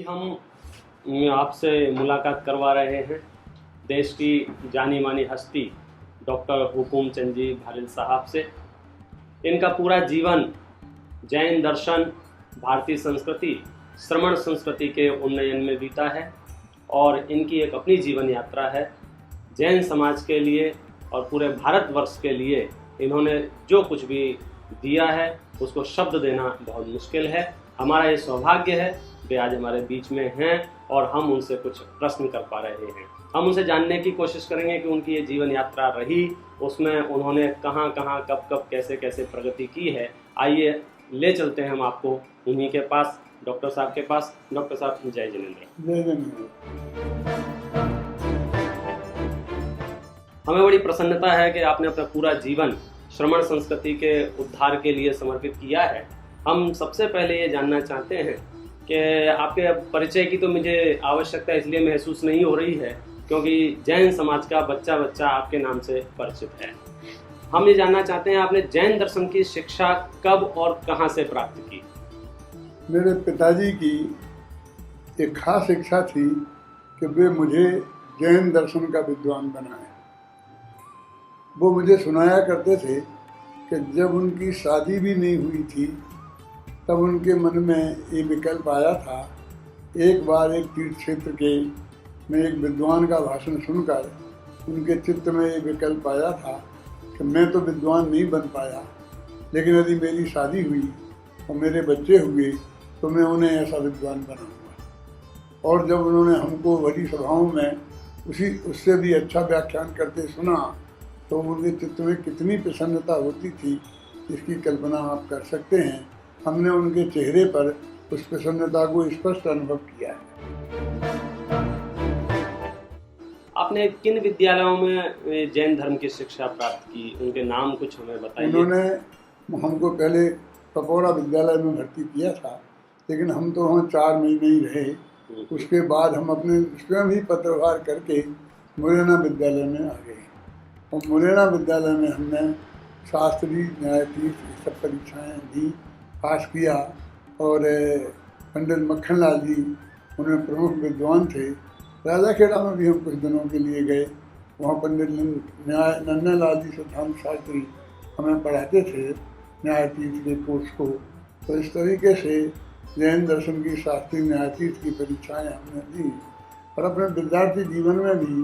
अभी हम आपसे मुलाकात करवा रहे हैं देश की जानी मानी हस्ती डॉक्टर हुकुम चंद जी भालिल साहब से। इनका पूरा जीवन जैन दर्शन, भारतीय संस्कृति, श्रमण संस्कृति के उन्नयन में बीता है और इनकी एक अपनी जीवन यात्रा है। जैन समाज के लिए और पूरे भारतवर्ष के लिए इन्होंने जो कुछ भी दिया है उसको शब्द देना बहुत मुश्किल है। हमारा ये सौभाग्य है कि आज हमारे बीच में हैं और हम उनसे कुछ प्रश्न कर पा रहे हैं। हम उनसे जानने की कोशिश करेंगे कि उनकी ये जीवन यात्रा रही, उसमें उन्होंने कहाँ कहाँ कब कब कैसे कैसे प्रगति की है। आइए ले चलते हैं हम आपको उन्हीं के पास, डॉक्टर साहब के पास। डॉक्टर साहब, जय जिनेंद्र। जय जिनेंद्र। हमें बड़ी प्रसन्नता है कि आपने अपना पूरा जीवन श्रमण संस्कृति के उद्धार के लिए समर्पित किया है। हम सबसे पहले ये जानना चाहते हैं कि आपके परिचय की तो मुझे आवश्यकता इसलिए महसूस नहीं हो रही है क्योंकि जैन समाज का बच्चा बच्चा आपके नाम से परिचित है। हम ये जानना चाहते हैं आपने जैन दर्शन की शिक्षा कब और कहाँ से प्राप्त की? मेरे पिताजी की एक खास इच्छा थी कि वे मुझे जैन दर्शन का विद्वान बनाएं। वो मुझे सुनाया करते थे कि जब उनकी शादी भी नहीं हुई थी तब उनके मन में ये विकल्प आया था। एक बार एक तीर्थ क्षेत्र के में एक विद्वान का भाषण सुनकर उनके चित्त में ये विकल्प आया था कि मैं तो विद्वान नहीं बन पाया, लेकिन यदि मेरी शादी हुई और मेरे बच्चे हुए तो मैं उन्हें ऐसा विद्वान बनाऊंगा। और जब उन्होंने हमको बड़ी सभाओं में उससे भी अच्छा व्याख्यान करते सुना तो उनके चित्त में कितनी प्रसन्नता होती थी, इसकी कल्पना आप कर सकते हैं। हमने उनके चेहरे पर उस प्रसन्नता को स्पष्ट अनुभव किया है। आपने किन विद्यालयों में जैन धर्म की शिक्षा प्राप्त की, उनके नाम कुछ हमें बताइए। उन्होंने हमको पहले पकौड़ा विद्यालय में भर्ती किया था, लेकिन हम तो वहाँ 4 महीने ही रहे। उसके बाद हम अपने स्वयं ही पत्रव्यवहार करके मुरैना विद्यालय में आ गए और मुरैना विद्यालय में हमने शास्त्री, न्यायाधीश सब परीक्षाएँ दी, पास किया। और पंडित मक्खनलाल जी उन्हें प्रमुख विद्वान थे। राजाखेड़ा में भी हम कुछ दिनों के लिए गए, वहाँ पंडित नन्नालाल जी सिद्धांत शास्त्री हमें पढ़ाते थे न्यायाधीश के कोर्स को। तो इस तरीके से जैन दर्शन की शास्त्री न्यायाधीश की परीक्षाएं हमने दी और अपने विद्यार्थी जीवन में भी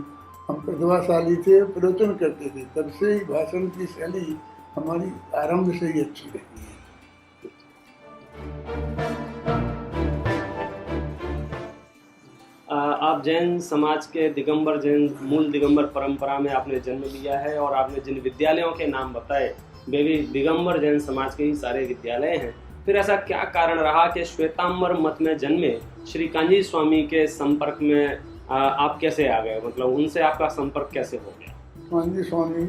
हम प्रतिभाशाली थे, प्रवचन करते थे। तब से ही भाषण की शैली हमारी आरंभ से ही अच्छी रही है। आप जैन समाज के दिगंबर जैन मूल दिगंबर परंपरा में आपने जन्म लिया है और आपने जिन विद्यालयों के नाम बताए वे भी दिगंबर जैन समाज के ही सारे विद्यालय हैं। फिर ऐसा क्या कारण रहा कि श्वेतांबर मत में जन्मे श्री कांजी स्वामी के संपर्क में आप कैसे आ गए, मतलब उनसे आपका संपर्क कैसे हो गया? कांजी स्वामी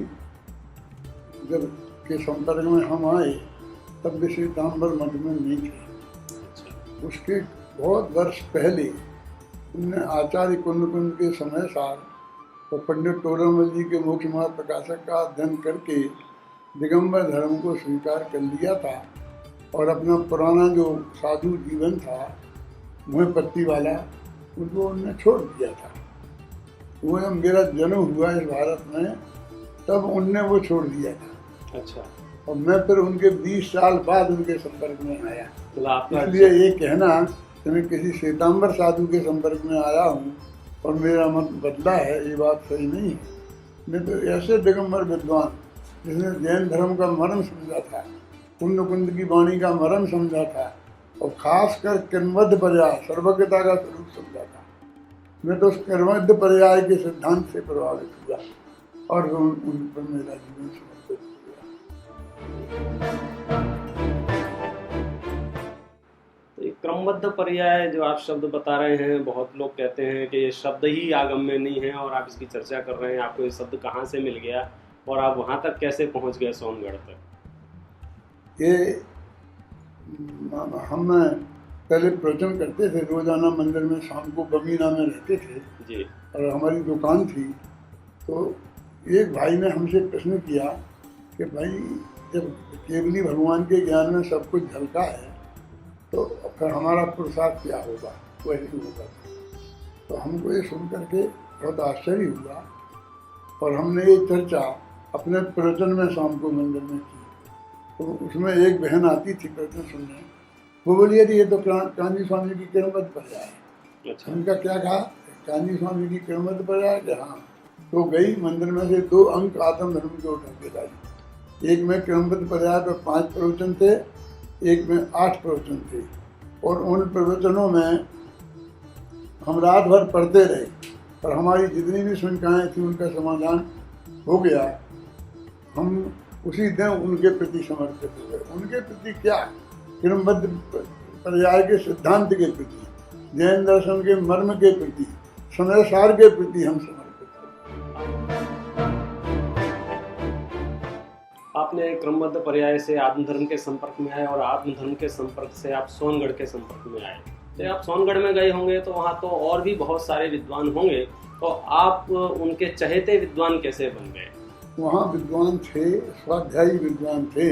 जब के संपर्क में हम आए तब भी श्वेतांबर मत में नहीं थे। उसके बहुत वर्ष पहले उन्होंने आचार्य कुंद के समय सार तो पंडित टोडरमल जी के मोक्ष मार्ग प्रकाशक का अध्ययन करके दिगंबर धर्म को स्वीकार कर लिया था और अपना पुराना जो साधु जीवन था मुँह पत्ती वाला उनको उन्होंने छोड़ दिया था। वो जब मेरा जन्म हुआ इस भारत में तब उनने वो छोड़ दिया था। अच्छा। और मैं फिर उनके 20 साल बाद उनके संपर्क में आया। तो इसलिए ये कहना कि मैं किसी श्वेतांबर साधु के संपर्क में आया हूँ और मेरा मत बदला है, ये बात सही नहीं है। मैं तो ऐसे दिगंबर विद्वान जिसने जैन धर्म का मर्म समझा था, कुंद की वाणी का मर्म समझा था और खासकर कर्मबद्ध पर्याय सर्वज्ञता का स्वरूप समझा था। मैं तो उस कर्मबद्ध पर्याय के सिद्धांत से प्रभावित हुआ और उन पर मेरा जीवन समर्पित हुआ। तो ये क्रमबद्ध पर्याय जो आप शब्द बता रहे हैं, बहुत लोग कहते हैं कि ये शब्द ही आगम में नहीं है और आप इसकी चर्चा कर रहे हैं। आपको ये शब्द कहाँ से मिल गया और आप वहाँ तक कैसे पहुँच गए, सोनगढ़ तक? ये हम पहले प्रवचन करते थे रोजाना मंदिर में, शाम को बमीना में रहते थे जी। और हमारी दुकान थी। तो एक भाई ने हमसे प्रश्न किया कि भाई जब केवली भगवान के ज्ञान में सब कुछ झलका है तो फिर हमारा पुरुषार्थ क्या होगा। वैसे ही होता था। तो हमको ये सुन करके बहुत आश्चर्य हुआ और हमने ये चर्चा अपने प्रवचन में शाम को मंदिर में की। तो उसमें एक बहन आती थी प्रवचन सुनने, वो बोली यदि ये तो कांजी स्वामी की किरणमत पर जाए। अच्छा। उनका क्या कहा, कांजी स्वामी की किरणमत पर जाए कि हाँ। तो गई मंदिर में से 2 अंक आत्म धर्म के उठा के लाई। एक में किरणमत पर जाए तो 5 प्रवचन थे, एक में 8 प्रवचन थे। और उन प्रवचनों में हम रात भर पढ़ते रहे और हमारी जितनी भी शंकाएँ थी उनका समाधान हो गया। हम उसी दिन उनके प्रति समर्पित हो गए। उनके प्रति क्या, क्रमबद्ध पर्याय के सिद्धांत के प्रति, जैन दर्शन के मर्म के प्रति, समय सार के प्रति हम समर्पित हो गए। आपने क्रमबद्ध पर्याय से आत्म धर्म के संपर्क में आए और आत्म धर्म के संपर्क से आप सोनगढ़ के संपर्क में आए। तो आप सोनगढ़ में गए होंगे तो वहाँ तो और भी बहुत सारे विद्वान होंगे, तो आप उनके चहेते विद्वान कैसे बन गए? वहाँ विद्वान थे, स्वाध्यायी विद्वान थे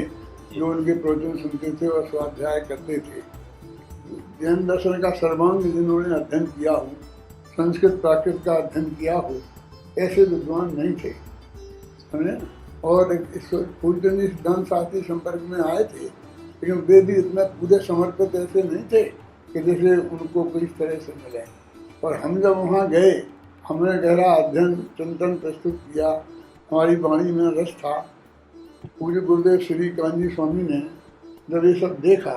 जो उनके प्रवचन सुनते थे और स्वाध्याय करते थे। जैन दर्शन का सर्वांग जिन्होंने अध्ययन किया हो, संस्कृत प्राकृत का अध्ययन किया हो, ऐसे विद्वान नहीं थे, समझे। और इस पूजन सिद्धांत शास्त्री संपर्क में आए थे, लेकिन वे भी इतना पूरे समर्पित ऐसे नहीं थे कि जैसे उनको कोई इस तरह से मिले। और हम जब वहाँ गए, हमने गहरा अध्ययन चिंतन प्रस्तुत किया, हमारी वाणी में रस था। पूज्य गुरुदेव श्री कांजी स्वामी ने जब ये सब देखा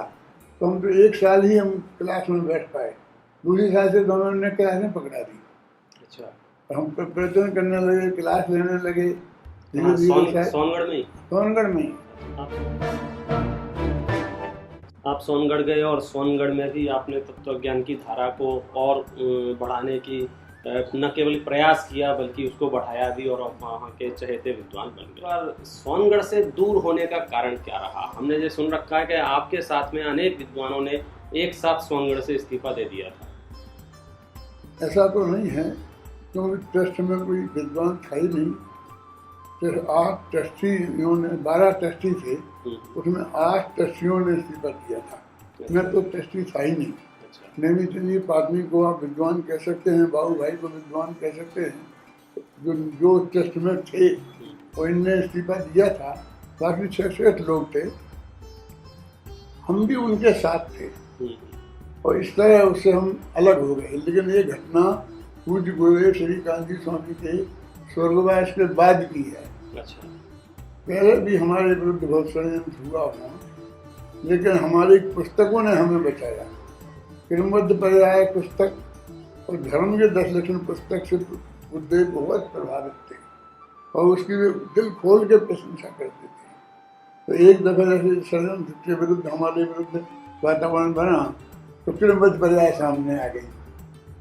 तो हम तो 1 साल ही हम क्लास में बैठ पाए, दूसरी साल से दोनों ने क्लासें पकड़ा दी। अच्छा। हम प्रवचन करने लगे, क्लास लेने लगे सोनगढ़ में ही? सोनगढ़ में ही। आप सोनगढ़ गए और सोनगढ़ में भी आपने तत्व ज्ञान की धारा को और बढ़ाने की न केवल प्रयास किया बल्कि उसको बढ़ाया भी और वहाँ के चहेते विद्वान बन गए। और सोनगढ़ से दूर होने का कारण क्या रहा? हमने ये सुन रखा है कि आपके साथ में अनेक विद्वानों ने एक साथ सोनगढ़ से इस्तीफा दे दिया था। ऐसा तो नहीं है, क्योंकि ट्रस्ट में कोई विद्वान था ही नहीं। सिर्फ 8 ट्रस्टियों ने, 12 ट्रस्टी थे, उसमें 8 ट्रस्टियों ने इस्तीफा दिया था। मैं तो ट्रस्टी था ही नहीं। नैमी चंद पाटनी को आप विद्वान कह सकते हैं, बाबू भाई को विद्वान कह सकते हैं, जो ट्रस्ट में थे और इनने इस्तीफा दिया था। बाकी 66 लोग थे, हम भी उनके साथ थे और इस तरह उससे हम अलग हो गए। लेकिन ये घटना पूज्य गुरुदेव श्री कांजी स्वामी के स्वर्गवास के बाद की है। अच्छा। पहले भी हमारे विरुद्ध बहुत षड्यंत्र हुआ हुआ, लेकिन हमारी पुस्तकों ने हमें बचाया। क्रमबद्ध पर्याय पुस्तक और धर्म के 10 लक्षण पुस्तक से गुरुदेव बहुत प्रभावित थे और उसकी वे दिल खोल के प्रशंसा करते थे। तो एक दफे जैसे षड्यंत्र के विरुद्ध, हमारे विरुद्ध वातावरण बना तो क्रमबद्ध पर्याय सामने आ गई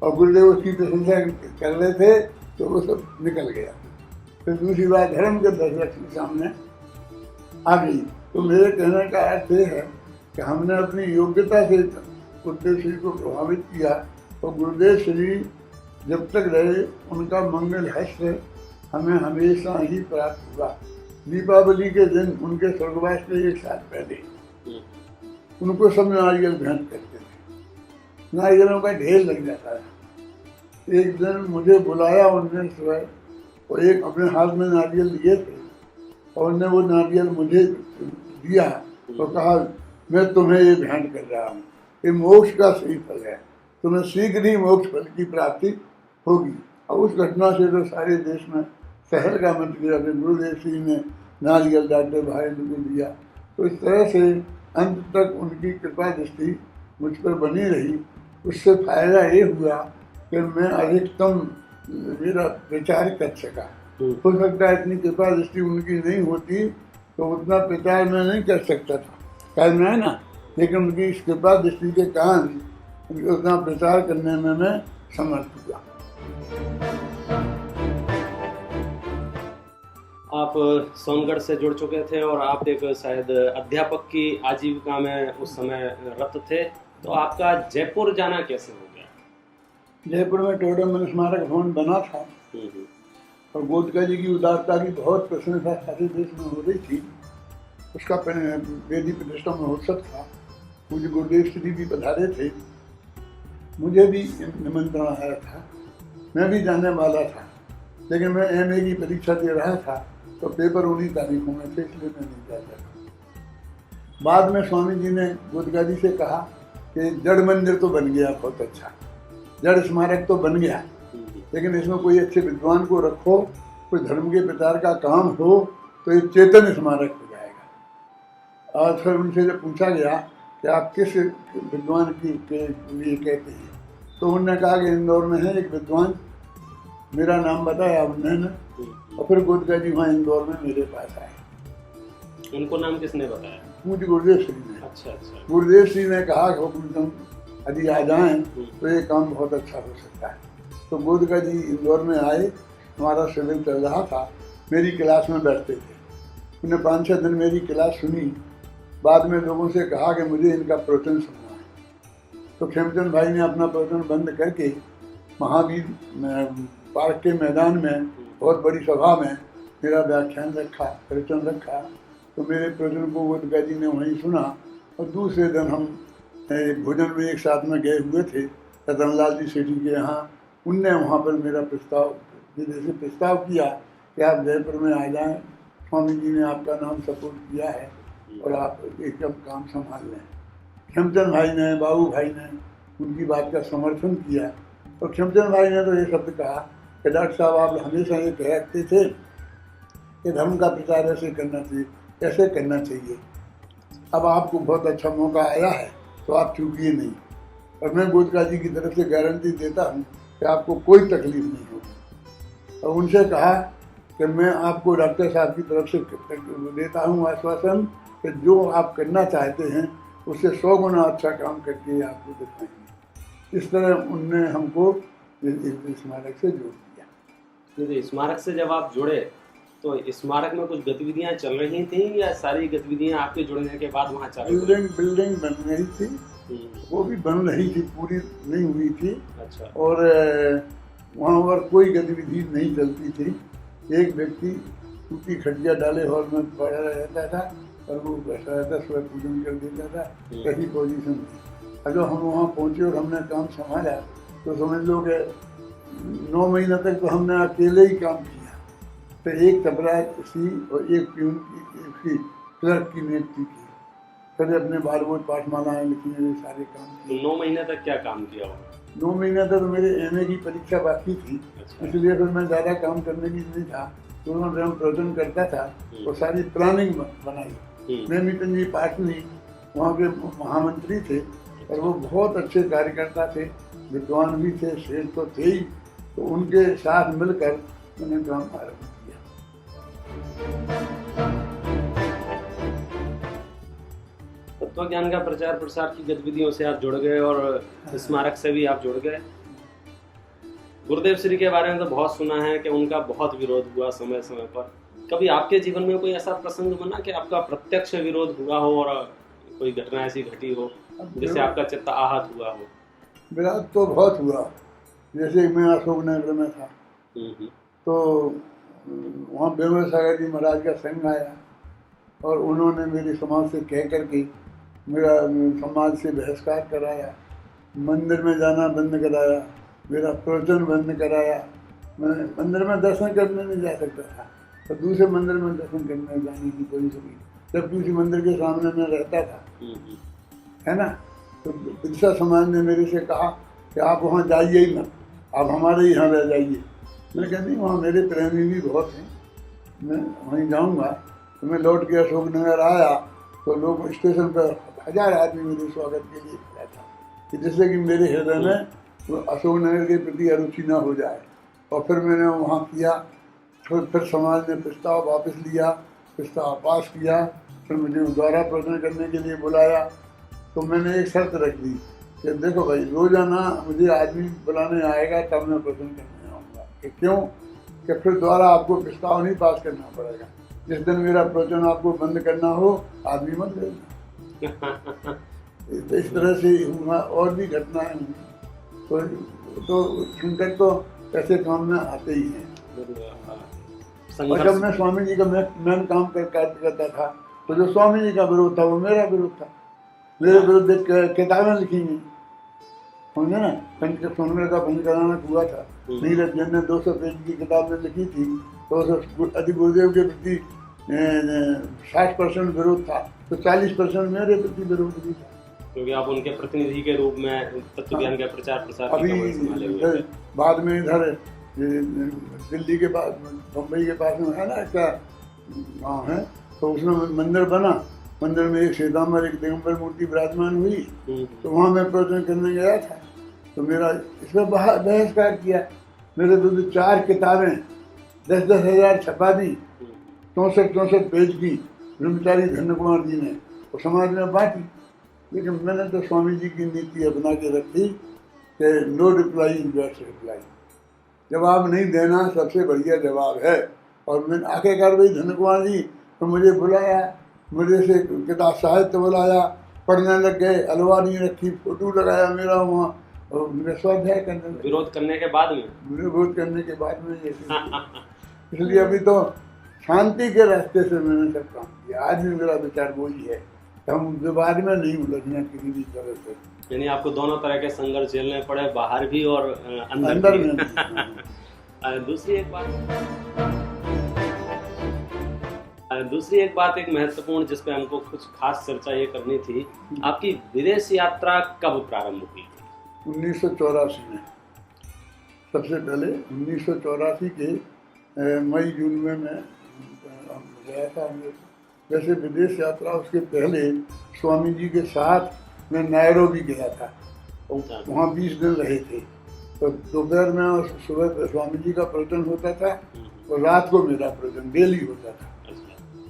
और गुरुदेव उसकी प्रशंसा कर रहे थे तो वो सब निकल गया। फिर दूसरी बात धर्म के 10 लक्षण सामने आ गई। तो मेरे कहने का अर्थ ये है कि हमने अपनी योग्यता से गुरुदेव श्री को प्रभावित किया और गुरुदेव श्री जब तक रहे उनका मंगल हस्त हमें हमेशा ही प्राप्त हुआ। दीपावली के दिन उनके स्वर्गवास के 1 साल पहले उनको सब नारियल भेंट करते थे, नारियलों का ढेर लग जाता था। एक दिन मुझे बुलाया उन्होंने सुबह और एक अपने हाथ में नारियल लिए थे और उन्होंने वो नारियल मुझे दिया और कहा मैं तुम्हें ये भेंट कर रहा हूँ, ये मोक्ष का सही फल है, तुम्हें शीघ्र ही मोक्ष फल की प्राप्ति होगी। और उस घटना से तो सारे देश में शहर का मच गया कि गुरुदेव श्री ने नारियल डॉक्टर भाई को दिया। तो इस तरह से अंत तक उनकी कृपा दृष्टि मुझ पर बनी रही। उससे फायदा ये हुआ कि मैं अधिकतम मेरा प्रचार कर सका। हो सकता है इतनी कृपा दृष्टि उनकी नहीं होती तो उतना प्रचार मैं नहीं कर सकता था, करना है ना, लेकिन उनकी इस कृपा दृष्टि के कारण उतना प्रचार करने में मैं समर्थ हुआ। आप सोनगढ़ से जुड़ चुके थे और आप एक शायद अध्यापक की आजीविका में उस समय रत थे, तो आपका जयपुर जाना कैसे हो गया? जयपुर में टोडरमन स्मारक भवन बना था और गोदका जी की उदारता की बहुत प्रशंसा सारे देश में हो रही थी। उसका वेदी प्रतिष्ठा महोत्सव था, पूज्य गुरुदेव श्री भी पधारे थे। मुझे भी निमंत्रण आया था, मैं भी जाने वाला था, लेकिन मैं एमए की परीक्षा दे रहा था तो पेपर उन्हीं तारीखों में थे, इसलिए मैं नहीं जा सका। बाद में स्वामी जी ने गोदका जी से कहा कि जड़ मंदिर तो बन गया बहुत अच्छा, जड़ स्मारक तो बन गया, लेकिन इसमें कोई अच्छे विद्वान को रखो, कोई धर्म के प्रचार का काम हो तो ये चेतन स्मारक हो जाएगा। और फिर उनसे जब पूछा गया कि आप किस विद्वान के लिए कहते हैं, तो उन्होंने कहा कि इंदौर में है एक विद्वान, मेरा नाम बताया उन्होंने, और फिर गोदका जी वहाँ इंदौर में मेरे पास आए। उनको नाम किसने बताया? मुझे गुरुदेव श्री ने। अच्छा अच्छा। गुरुदेव श्री ने कहा कि हुकुम यदि आ जाएं तो ये काम बहुत अच्छा हो सकता है। तो गोदका जी इंदौर में आए, हमारा शिविर चल रहा था, मेरी क्लास में बैठते थे। उन्हें 5-6 दिन मेरी क्लास सुनी, बाद में लोगों से कहा कि मुझे इनका प्रवचन सुनना है। तो खेमचंद भाई ने अपना प्रवचन बंद करके महावीर पार्क के मैदान में बहुत बड़ी सभा में मेरा व्याख्यान रखा, प्रवचन रखा। तो मेरे प्रवचन को गोदका जी ने वहीं सुना, और दूसरे दिन हम भोजन में एक साथ में गए हुए थे रतनलाल जी सेठी के यहाँ। उनने वहाँ पर मेरा प्रस्ताव किया कि आप जयपुर में आ जाएं, स्वामी जी ने आपका नाम सपोर्ट किया है और आप एकदम काम संभाल लें। खेमचंद भाई ने, बाबू भाई ने उनकी बात का समर्थन किया, और खेमचंद भाई ने तो ये शब्द कहा कि डॉक्टर साहब आप हमेशा ये कहते थे कि धर्म का प्रचार ऐसे करना चाहिए, ऐसे करना चाहिए। अब आपको बहुत अच्छा मौका आया है तो आप चूकिए नहीं, और मैं गोदका जी की तरफ से गारंटी देता हूँ कि आपको कोई तकलीफ नहीं होगी। और उनसे कहा कि मैं आपको डॉक्टर साहब की तरफ से देता हूँ आश्वासन कि जो आप करना चाहते हैं उससे 100 गुना अच्छा काम करके आपको दिखाएंगे। इस तरह उनने हमको इस स्मारक से जोड़ दिया। तो स्मारक से जब आप जुड़े तो स्मारक में कुछ गतिविधियां चल रही थी या सारी गतिविधियां आपके जुड़ने के बाद वहाँ चालू? बिल्डिंग बन रही थी, वो भी बन रही थी, पूरी नहीं हुई थी। अच्छा। और वहाँ पर कोई गतिविधि नहीं चलती थी। एक व्यक्ति टूटी खटिया डाले हॉल में पड़ा रहता था और वो बैठा रहता, सुबह पूजन कर देता था, कहीं पोजीशन थी। और जब हम वहाँ पहुँचे और हमने काम संभाला तो समझ लो कि 9 महीने तक तो हमने अकेले ही काम किया। तो एक चपरासी और एक प्यून की क्लर्क की नियुक्ति की, फिर अपने बालबोध पाठमालाएँ लिखी, ये सारे काम किए। 9 महीने तक क्या काम किया हो? 9 महीने तक मेरे एमए की परीक्षा बाकी थी। अच्छा। इसलिए फिर मैं ज़्यादा काम करने की नहीं था। तो मैं जब प्रवचन करता था वो सारी प्लानिंग बनाई। नेमिचंद जी पाटनी वहाँ के महामंत्री थे, और वो बहुत अच्छे कार्यकर्ता थे, विद्वान भी थे, श्रेष्ठ तो थे ही। तो उनके साथ मिलकर मैंने काम आरम्भ किया। तत्व ज्ञान का प्रचार प्रसार की गतिविधियों से आप जुड़ गए और स्मारक से भी आप जुड़ गए। गुरुदेव श्री के बारे में तो बहुत सुना है कि उनका बहुत विरोध हुआ समय समय पर। कभी आपके जीवन में कोई ऐसा प्रसंग बना कि आपका प्रत्यक्ष विरोध हुआ हो और कोई घटना ऐसी घटी हो जिससे आपका चित्त आहत हुआ हो? विरोध तो बहुत हुआ। जैसे मैं अशोक नगर में था तो वहाँ बेमल सागर जी महाराज का संघ आया, और उन्होंने मेरी समाज से कह करके मेरा समाज से बहिष्कार कराया, मंदिर में जाना बंद कराया, मेरा प्रवचन बंद कराया। मैं मंदिर में दर्शन करने नहीं जा सकता था, तो दूसरे मंदिर में दर्शन करने जाने की कोई सुनी, जबकि उसी मंदिर के सामने मैं रहता था, है ना। तो बिरसा समाज ने मेरे से कहा कि आप वहाँ जाइए ही मत, आप हमारे यहाँ रह जाइए। मैंने कहा नहीं, वहाँ मेरे प्रेमी भी बहुत हैं, मैं वहीं जाऊँगा। तो मैं लौट के अशोकनगर आया तो लोग स्टेशन पर 1000 आदमी मेरे स्वागत के लिए खड़ा था, कि जिससे कि मेरे हृदय में तो अशोकनगर के प्रति अरुचि न हो जाए। और फिर मैंने वहाँ किया, फिर समाज ने प्रस्ताव वापस लिया, प्रस्ताव पास किया, फिर मुझे दोबारा प्रवचन करने के लिए बुलाया। तो मैंने एक शर्त रख दी कि देखो भाई, रोजाना मुझे आदमी बुलाने आएगा तब मैं प्रवचन करने आऊँगा। कि क्यों? कि फिर दोबारा आपको प्रस्ताव नहीं पास करना पड़ेगा। जिस दिन मेरा प्रवचन आपको बंद करना हो, आदमी मत लेना। इस तरह से हुआ, और भी घटनाएं हुई। तो सुनकर तो ऐसे काम में आते ही हैं। और जब मैं स्वामी जी का मैं काम करता था तो जो स्वामी जी का विरोध था वो मेरा विरोध था। मेरे विरुद्ध किताबें लिखी गई, समझे ना, सोनगढ़ का पंचकल्याण हुआ था। नीरज जैन ने 200 पेज की किताब में लिखी थी, तो अति गुरुदेव के प्रति 60% विरोध था, तो 40% मेरे प्रति विरोध भी था, क्योंकि आप उनके प्रतिनिधि के रूप में तत्व ज्ञान का प्रचार प्रसार की कमान संभाले हुए अभी थे। बाद में इधर दिल्ली के पास, बम्बई के पास में है ना एक गाँव है, तो उसमें मंदिर बना, मंदिर में एक श्वेतांबर एक दिगंबर मूर्ति विराजमान हुई, तो वहाँ मैं प्रवचन करने गया था, तो मेरा इसमें बहिष्कार किया। मेरे तो 4 किताबें 10-10 हज़ार छपा दी, 64 पेज की, ब्रह्मचारी धन्य कुमार जी ने, और समाज में बांटी। लेकिन मैंने तो स्वामी जी की नीति अपना के रखी कि no reply is best reply, जवाब नहीं देना सबसे बढ़िया जवाब है। और मैंने आखिरकार भाई धन्य कुमार जी तो मुझे बुलाया, मुझे से किताब साहित्य बुलाया, पढ़ने लग गए, अलवारी रखी, फोटो लगाया मेरा वहाँ, और मेरा स्वाध्याय करने लगे। विरोध करने के बाद में, विरोध करने के बाद में इसलिए अभी तो शांति के रास्ते से मैंने सब काम किया। आज भी मेरा विचार वही है, हम विवाद में नहीं उलझना किसी भी तरह से। यानी आपको दोनों तरह के संघर्ष झेलने पड़े, बाहर भी और अंदर भी। में दूसरी एक बात एक महत्वपूर्ण जिस पे हमको कुछ खास चर्चा ये करनी थी, आपकी विदेश यात्रा कब प्रारंभ हुई? 1984 में। सबसे पहले 1984 के मई जून में मैं गया था। वैसे विदेश यात्रा उसके पहले स्वामी जी के साथ मैं नैरोबी गया था, और वहाँ 20 दिन रहे थे। तो दोपहर में और सुबह स्वामी जी का प्रवचन होता था, और रात को मेरा प्रवचन डेली होता था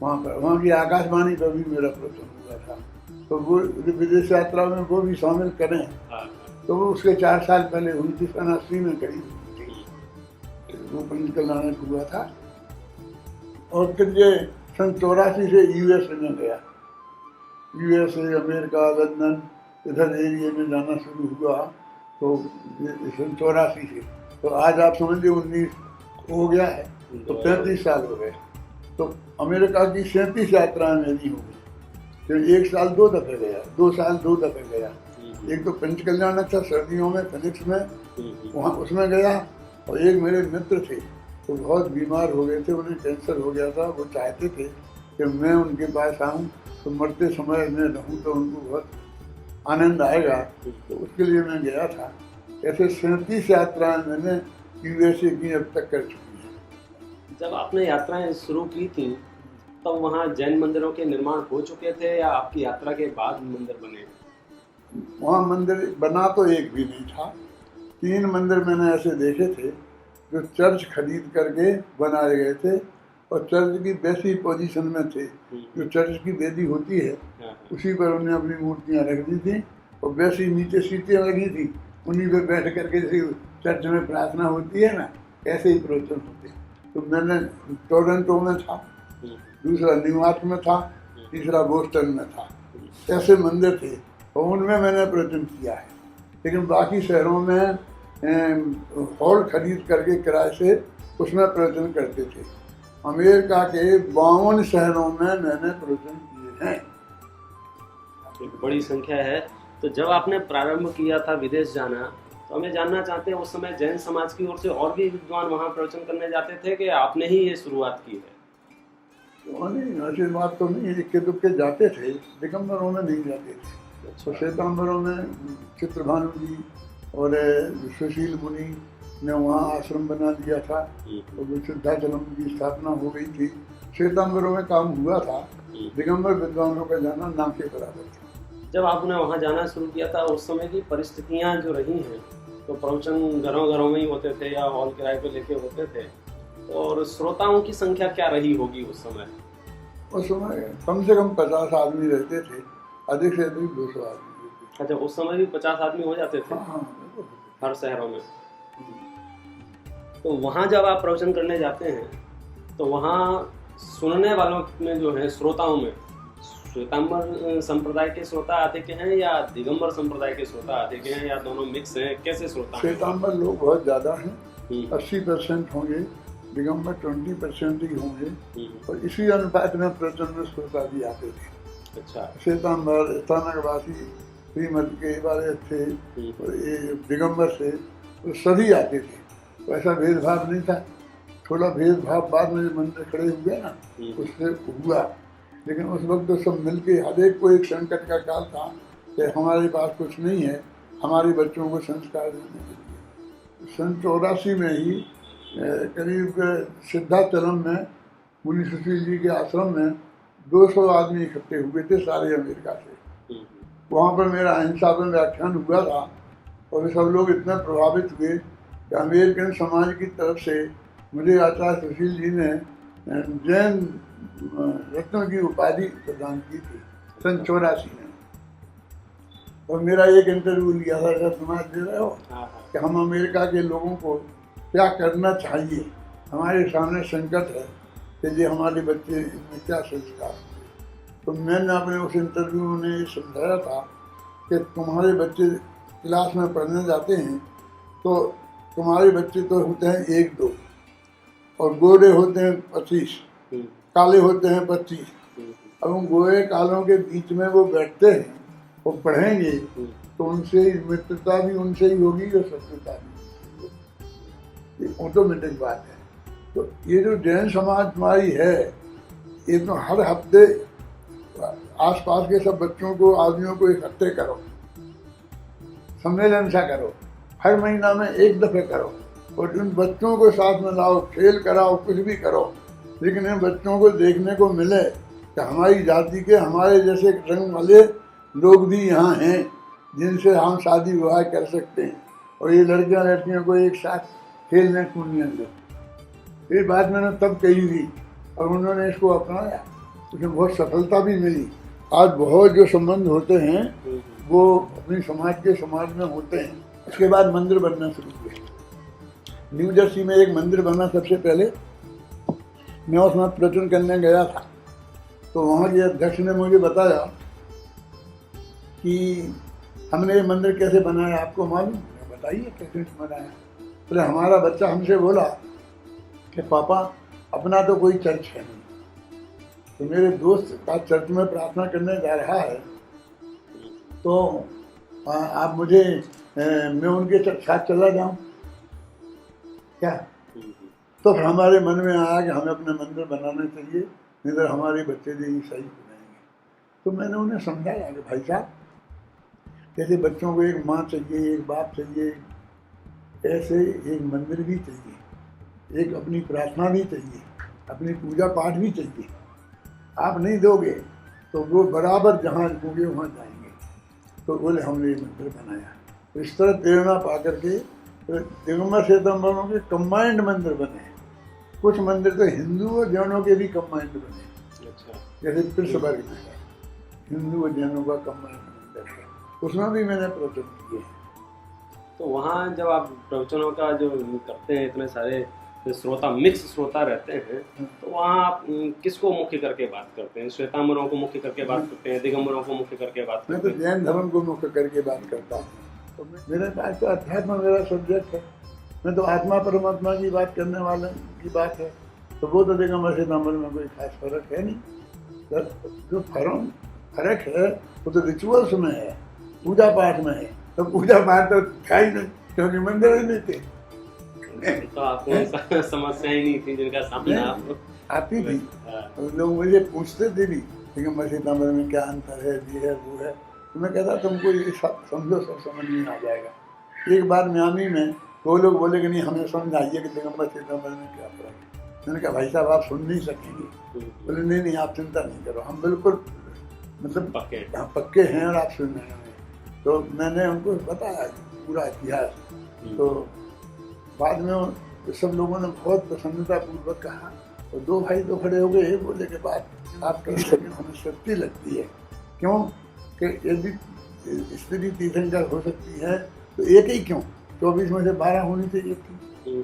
वहाँ पर। वहाँ की आकाशवाणी पर भी मेरा प्रवचन हुआ था। तो वो विदेश यात्रा में वो भी शामिल करें, तो वो उसके 4 साल पहले 1980 में करी थी, वो पंचकल्याण हुआ था। और फिर ये सन 84 से यूएसए में गया, यूएसए, अमेरिका, लंदन, इधर एरिया में जाना शुरू हुआ। तो सन 84 से, तो आज आप समझिए 19 हो गया है, तो 35 साल हो गए। तो अमेरिका की 37 यात्राएं मेरी हो गई। फिर 1 साल 2 दफ़े गया, 2 साल 2 दफ़े गया। एक तो पंचकल्याण था सर्दियों में फिनिक्स में, वहाँ उसमें गया। और एक मेरे मित्र थे, तो बहुत बीमार हो गए थे, उन्हें कैंसर हो गया था। वो चाहते थे कि मैं उनके पास आऊँ, तो मरते समय में रहूँ तो उनको बहुत आनंद आएगा, तो उसके लिए मैं गया था। ऐसे 37 यात्राएं मैंने यूएसए की अब तक कर चुकी हैं। जब आपने यात्राएं शुरू की थी तब वहाँ जैन मंदिरों के निर्माण हो चुके थे या आपकी यात्रा के बाद मंदिर बने? वहाँ मंदिर बना तो एक भी नहीं था। 3 मंदिर मैंने ऐसे देखे थे जो चर्च खरीद करके बनाए गए थे, और चर्च की वैसी पोजीशन में थे जो चर्च की वेदी होती है उसी पर उन्हें अपनी मूर्तियाँ रख दी थी, और वैसी नीचे सीटें लगी थी, उन्हीं पे बैठ करके जैसे चर्च में प्रार्थना होती है ना, ऐसे ही प्रवचन होते। तो मैंने टोरंटो में था, दूसरा न्यूयॉर्क में था, तीसरा बोस्टन में था। ऐसे मंदिर थे और उनमें मैंने प्रवचन किया है। लेकिन बाकी शहरों में हॉल खरीद करके किराए से उसमें प्रवचन करते थे। अमेरिका के 52 शहरों में मैंने प्रवचन किए हैं। एक बड़ी संख्या है। तो जब आपने प्रारंभ किया था विदेश जाना, तो हमें जानना चाहते हैं उस समय जैन समाज की ओर से और भी विद्वान वहाँ प्रवचन करने जाते थे कि आपने ही ये शुरुआत की है? नहीं, ऐसी बात तो नहीं, इक्के दुक्के जाते थे, दिगंबरों में नहीं जाते थे। तो श्वेतांबरों में चित्रभानु जी और सुशील मुनि ने वहाँ आश्रम बना दिया था, और विशुद्धाचलम की स्थापना हो गई थी। श्वेतांबरों में काम हुआ था, दिगंबर विद्वानों का जाना नाम के बराबर था। जब आपने वहाँ जाना शुरू किया था उस समय की परिस्थितियाँ जो रही हैं, तो प्रवचन घरों घरों में ही होते थे या हॉल किराए पे लेके होते थे, और श्रोताओं की संख्या क्या रही होगी उस समय? उस समय कम से कम 50 आदमी रहते थे, अधिक से अधिक 200 आदमी रहते थे। अच्छा, उस समय भी 50 आदमी हो जाते थे? हाँ, हर शहरों में। तो वहाँ जब आप प्रवचन करने जाते हैं तो वहाँ सुनने वालों में जो है श्रोताओं में श्वेतांबर संप्रदाय के श्रोता अधिक हैं या दिगंबर संप्रदाय के श्रोता अधिक हैं, या दोनों मिक्स हैं? कैसे श्रोता हैं? श्वेतांबर लोग बहुत ज़्यादा हैं, 80% होंगे, दिगंबर 20% ही होंगे, और इसी अनुपात में प्रवचन में श्रोता भी आते थे। अच्छा। श्वेतांबर, स्थानकवासी श्रीमद के वाले थे, और ये दिगंबर थे, तो सभी आते थे। तो ऐसा भेदभाव नहीं था। थोड़ा भेदभाव बाद में मंदिर खड़े हुए ना, उससे हुआ, लेकिन उस वक्त तो सब मिलके हर एक को एक संकट का काल था कि हमारे पास कुछ नहीं है, हमारे बच्चों को संस्कार देने के लिए। सन 84 में ही करीब सिद्धाचलम में मुनि सुशील जी के आश्रम में 200 आदमी इकट्ठे हुए थे सारे अमेरिका से। वहाँ पर मेरा अहिंसा पर व्याख्यान हुआ था, और वे सब लोग इतना प्रभावित हुए कि अमेरिकन समाज की तरफ से मुझे आचार्य सुशील जी ने जैन रत्न की उपाधि प्रदान की थी सन 84 में। और मेरा एक इंटरव्यू लिया था, अगर समाज दे रहे हो, कि हम अमेरिका के लोगों को क्या करना चाहिए, हमारे सामने संकट है कि ये हमारे बच्चे इनमें क्या संस्कार होंगे। तो मैंने अपने उस इंटरव्यू में ये समझाया था कि तुम्हारे बच्चे क्लास में पढ़ने जाते हैं तो तुम्हारे बच्चे तो होते हैं 1-2, और गोरे होते हैं 25, काले होते हैं 25। अब उन गोरे कालों के बीच में वो बैठते हैं, वो पढ़ेंगे तो उनसे मित्रता भी उनसे ही होगी और शत्रुता भी, ये ऑटोमेटिक बात है। तो ये जो जैन समाज तुम्हारी है, ये तो हर हफ्ते आसपास के सब बच्चों को, आदमियों को इकट्ठे करो, सम्मेलन सा करो, हर महीना में एक दफे करो, और उन बच्चों को साथ में लाओ, खेल कराओ, कुछ भी करो, लेकिन इन बच्चों को देखने को मिले कि हमारी जाति के हमारे जैसे रंग वाले लोग भी यहाँ हैं जिनसे हम शादी विवाह कर सकते हैं, और ये लड़कियाँ लड़कियों को एक साथ खेलने कूदने दो। ये बात मैंने तब कही थी, और उन्होंने इसको अपनाया, उसमें बहुत सफलता भी मिली। आज बहुत जो संबंध होते हैं वो अपनी समाज में होते हैं। उसके बाद मंदिर बनना शुरू हुए। न्यू जर्सी में एक मंदिर बना सबसे पहले, मैं उसमें प्रवचन करने गया था, तो वहाँ के अध्यक्ष ने मुझे बताया कि हमने ये मंदिर कैसे बनाया, आपको मालूम है? बताइए कैसे बनाया। तो हमारा बच्चा हमसे बोला कि पापा अपना तो कोई चर्च है नहीं, तो मेरे दोस्त का चर्च में प्रार्थना करने जा रहा है, तो आप मुझे मैं उनके साथ चला जाऊं क्या? तो फिर हमारे मन में आया कि हमें अपने मंदिर बनाना चाहिए, नहीं तो हमारे बच्चे जो ईसाई हो जाएंगे। तो मैंने उन्हें समझाया कि भाई साहब, जैसे बच्चों को एक माँ चाहिए, एक बाप चाहिए, ऐसे एक मंदिर भी चाहिए, एक अपनी प्रार्थना भी चाहिए, अपनी पूजा पाठ भी चाहिए। आप नहीं दोगे तो वो बराबर जहाँ रुकोगे वहाँ जाएंगे। तो बोले हमने ये मंदिर बनाया। तो इस तरह प्रेरणा पा करके दिगंबर श्वेतांबरों के कंबाइंड मंदिर बने। कुछ मंदिर तो हिंदू और जैनों के भी कंबाइंड बने। अच्छा। जैसे पिट्सबर्ग में है, हिंदू और जैनों का कंबाइंड मंदिर है, उसमें भी मैंने प्रवचन किए। तो वहाँ जब आप प्रवचनों का जो करते हैं, इतने सारे श्रोता, मिक्स श्रोता रहते हैं, तो वहाँ आप किसको मुख्य करके बात करते हैं? श्वेतांबरों को मुख्य करके बात करते हैं, दिगंबरों को मुख्य करके बात करते हैं? मैं तो जैन धर्म को मुख्य करके बात करता हूँ। तो मेरे पास तो अध्यात्म मेरा सब्जेक्ट है। मैं तो आत्मा परमात्मा की बात करने वाले की बात है, तो वो तो दिगंबर श्वेतांबर में कोई खास फर्क है नहीं। जो फर्क है वो तो रिचुअल्स में है, पूजा पाठ में है। तो पूजा पाठ तो था ही नहीं, क्योंकि मंदिर ही नहीं थे। तो आपको समस्या ही नहीं थी जिनका सामना आपको आती थी। तो लोग मुझे पूछते थे भी दिगंबर श्वेतांबर में क्या अंतर है, ये है वो है। तो मैं कहता तुमको ये समझो, सब समझ में आ जाएगा। एक बार मियामी में वो लोग बोले कि नहीं, हमें समझाइए कि दिगंबर श्वेतांबर में क्या फर्क है। मैंने कहा भाई साहब आप सुन नहीं सकेंगे। बोले नहीं आप चिंता नहीं करो, हम बिल्कुल मतलब पक्के हैं और आप सुन रहे हैं। तो मैंने उनको बताया पूरा इतिहास। तो बाद में सब लोगों ने बहुत प्रसन्नतापूर्वक कहा, और दो भाई तो खड़े हो गए, बोले कि बात आप कह सकें हमें सच्ची लगती है। क्यों कि यदि स्त्री तीर्थंकर हो सकती है तो एक ही क्यों, 24 में से 12 होनी चाहिए थी।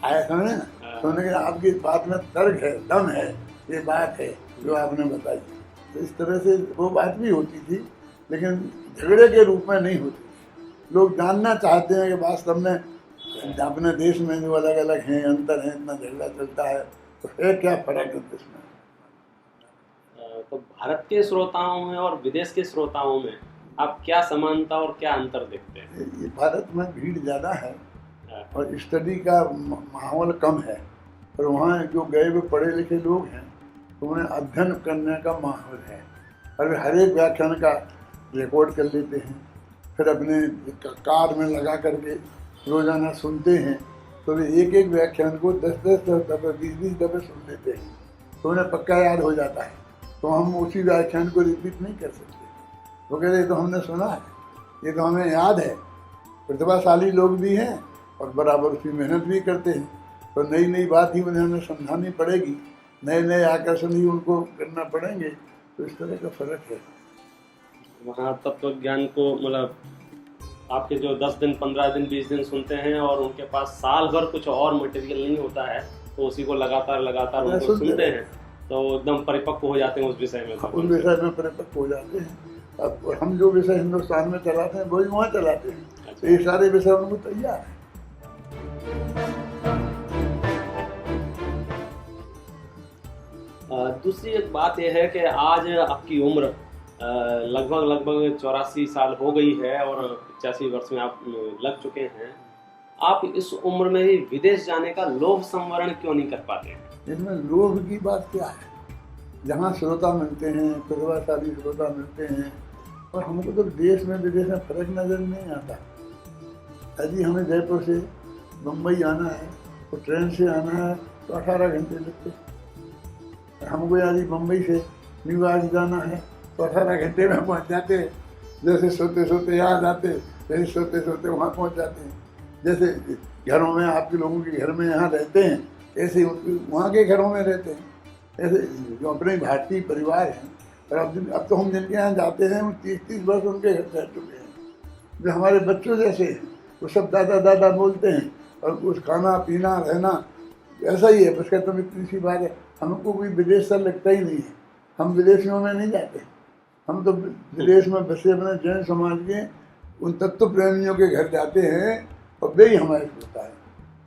आया समझ ना? तो उन्होंने कहा आपकी बात में तर्क है, दम है, ये बात है जो आपने बताई। तो इस तरह से वो बात भी होती थी, लेकिन झगड़े के रूप में नहीं होती। लोग जानना चाहते हैं कि वास्तव में अपने देश में जो अलग अलग हैं, अंतर है, इतना झगड़ा चलता है, तो है क्या फर्क है इसमें? तो भारत के श्रोताओं में और विदेश के श्रोताओं में आप क्या समानता और क्या अंतर देखते हैं? ये भारत में भीड़ ज़्यादा है और स्टडी का माहौल कम है, और वहाँ जो गए हुए पढ़े लिखे लोग हैं तो उन्हें अध्ययन करने का माहौल है, और हर एक व्याख्यान का रिकॉर्ड कर लेते हैं, फिर अपने कार में लगा करके रोज़ाना सुनते हैं। तो वे एक एक व्याख्यान को 10-10 दफ़े 20-20 दफ़े सुन लेते हैं, तो उन्हें पक्का याद हो जाता है। तो हम उसी व्याख्यान को रिपीट नहीं कर सकते। वो कह रहे ये तो हमने सुना है, ये तो हमें याद है। प्रतिभाशाली लोग भी हैं और बराबर उसकी मेहनत भी करते हैं, तो नई नई बात ही उन्हें हमें समझानी पड़ेगी, नए नए आकर्षण ही उनको करना पड़ेंगे। तो इस तरह का फ़र्क है। वहाँ तत्व ज्ञान को मतलब आपके जो 10 दिन 15 दिन 20 दिन सुनते हैं और उनके पास साल भर कुछ और मटेरियल नहीं होता है, तो उसी को लगातार उनको सुनते हैं तो एकदम परिपक्व हो जाते हैं उस विषय में। उस विषय में परिपक्व हो जाते हैं। अब हम जो विषय हिंदुस्तान में चलाते हैं वही वहाँ चलाते हैं। तो ये सारे विषय उनको तैयार है। दूसरी एक बात यह है कि आज आपकी उम्र लगभग 84 साल हो गई है और 85 वर्ष में आप लग चुके हैं। आप इस उम्र में ही विदेश जाने का लोभ संवरण क्यों नहीं कर पाते हैं? इसमें लोभ की बात क्या है? जहाँ श्रोता मिलते हैं, प्रतिभाशाली श्रोता मिलते हैं, और हमको तो देश में विदेश में फर्क नजर नहीं आता। यदि हमें जयपुर से मुंबई आना है तो ट्रेन से आना है तो 18 घंटे लगते हैं। हमको यदि मुंबई से न्यूयॉर्क जाना है तो 18 घंटे में पहुँच जाते हैं। जैसे सोते सोते यहाँ जाते, जैसे सोते सोते वहाँ पहुँच जाते हैं। जैसे घरों में आपके लोगों के घर में यहाँ रहते हैं, ऐसे वहाँ के घरों में रहते हैं। ऐसे जो अपने भारतीय परिवार हैं, और अब तो हम जिनके यहाँ जाते हैं वो 30-30 वर्ष उनके घर रह चुके हैं। जो हमारे बच्चों जैसे हैं वो सब दादा दादा बोलते हैं, और कुछ खाना पीना रहना ऐसा ही है। बस कहते हैं इतनी सी बात है, हमको कोई विदेश सा लगता ही नहीं है। हम विदेशियों में नहीं जाते, हम तो विदेश में बसे अपने जैन समाज के उन तत्व प्रेमियों के घर जाते हैं, और वे ही हमारे होता है।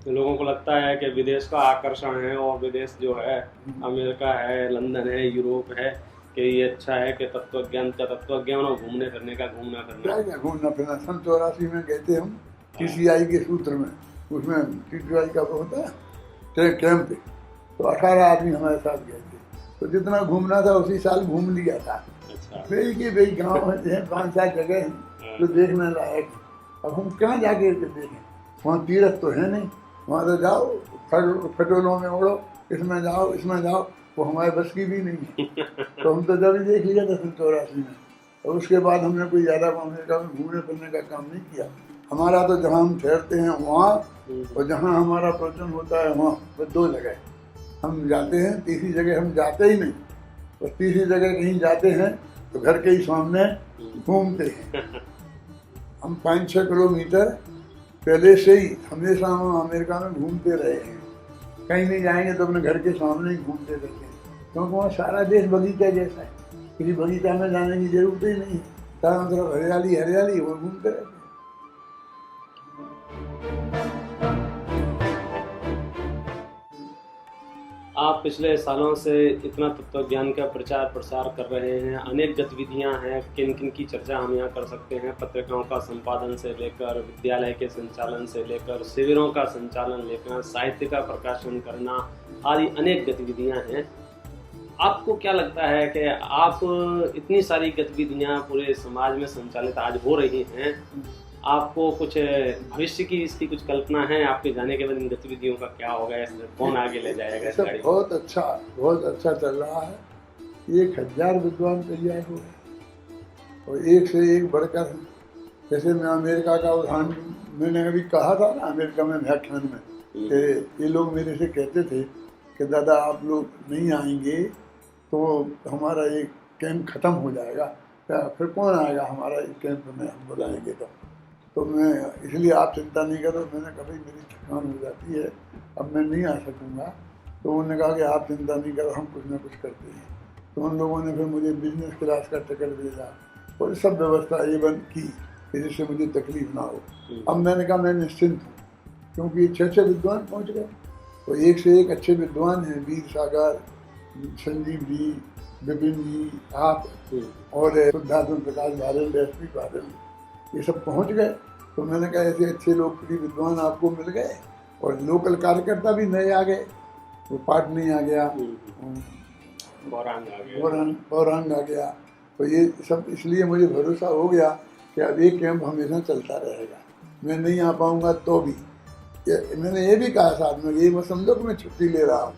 तो लोगों को लगता है कि विदेश का आकर्षण है, और विदेश जो है अमेरिका है, लंदन है, यूरोप है, कि ये अच्छा है कि तत्व ज्ञान और घूमने फिरने का घूमना फिरना। क्या घूमना फिरना? सन 84 में गए थे हम TCI के सूत्र में, उसमें TCI का होता है ट्रेक कैंप पे, तो 18 आदमी हमारे साथ गए थे। तो जितना घूमना था उसी साल घूम लिया था। भाई गाँव में 5-7 जगह हैं जो देखने लायक। अब हम कहाँ जाके देखें? वहाँ तीर्थ तो है नहीं। वहाँ तो जाओ खटोलों में उड़ो, इसमें जाओ, वो हमारे बस की भी नहीं है। तो हम तो जब ही देख लिया था सन 84 में, और उसके बाद हमने कोई ज़्यादा अमेरिका में घूमने फिरने का काम नहीं किया। हमारा तो जहाँ हम ठहरते हैं वहाँ, और जहाँ हमारा प्रवचन होता है वहाँ, बस 2 जगह हम जाते हैं। तीसरी जगह हम जाते ही नहीं। और तीसरी जगह कहीं जाते हैं तो घर के ही सामने घूमते हैं। हम 5-6 किलोमीटर पहले से ही हमेशा हम अमेरिका में घूमते रहे हैं। कहीं नहीं जाएंगे तो अपने घर के सामने ही घूमते रहते हैं, क्योंकि वहाँ सारा देश बगीचा जैसा है। किसी बगीचा में जाने की जरूरत ही नहीं है, चारों तरफ हरियाली, वो घूमते रहते हैं। आप पिछले सालों से इतना तत्व ज्ञान का प्रचार प्रसार कर रहे हैं, अनेक गतिविधियां हैं। किन किन की चर्चा हम यहाँ कर सकते हैं? पत्रिकाओं का संपादन से लेकर विद्यालय के संचालन से लेकर शिविरों का संचालन लेकर साहित्य का प्रकाशन करना आदि अनेक गतिविधियां हैं। आपको क्या लगता है कि आप इतनी सारी गतिविधियां पूरे समाज में संचालित आज हो रही हैं, आपको कुछ भविष्य की इसकी कुछ कल्पना है? आपके जाने के बाद इन गतिविधियों का क्या होगा, कौन आगे ले जाएगा? सब बहुत अच्छा चल रहा है। 1000 विद्वान तैयार हो गए और एक से एक बढ़कर। जैसे मैं अमेरिका का उदाहरण मैंने अभी कहा था ना, अमेरिका में व्याख्यान में, कि ये लोग मेरे से कहते थे कि दादा आप लोग नहीं आएंगे तो हमारा एक कैंप ख़त्म हो जाएगा, फिर कौन आएगा हमारा एक कैंप में हम बुलाएंगे तो मैं इसलिए आप चिंता नहीं करो। मैंने कहा भाई मेरी थकान हो जाती है, अब मैं नहीं आ सकूँगा। तो उन्होंने कहा कि आप चिंता नहीं करो, हम कुछ ना कुछ करते हैं। तो उन लोगों ने फिर मुझे बिजनेस क्लास का टिकट भेजा और सब व्यवस्था ये बंद की कि जिससे मुझे तकलीफ ना हो। अब मैंने कहा मैं निश्चिंत हूँ, क्योंकि 6 विद्वान पहुँच गए। तो एक से एक अच्छे विद्वान हैं, वीर सागर, संजीव जी, विपिन जी, आप और शुद्धात्म प्रकाश बादल, एसपी बादल, ये सब पहुंच गए। तो मैंने कहा ऐसे अच्छे लोकप्रिय विद्वान आपको मिल गए और लोकल कार्यकर्ता भी नए आ गए। वो पाटनी आ गया, पौरांग आ गया। तो ये सब इसलिए मुझे भरोसा हो गया कि अब ये कैंप हमेशा चलता रहेगा। मैं नहीं आ पाऊंगा तो भी मैंने ये भी कहा साथ में, ये मत समझो कि मैं छुट्टी ले रहा हूँ,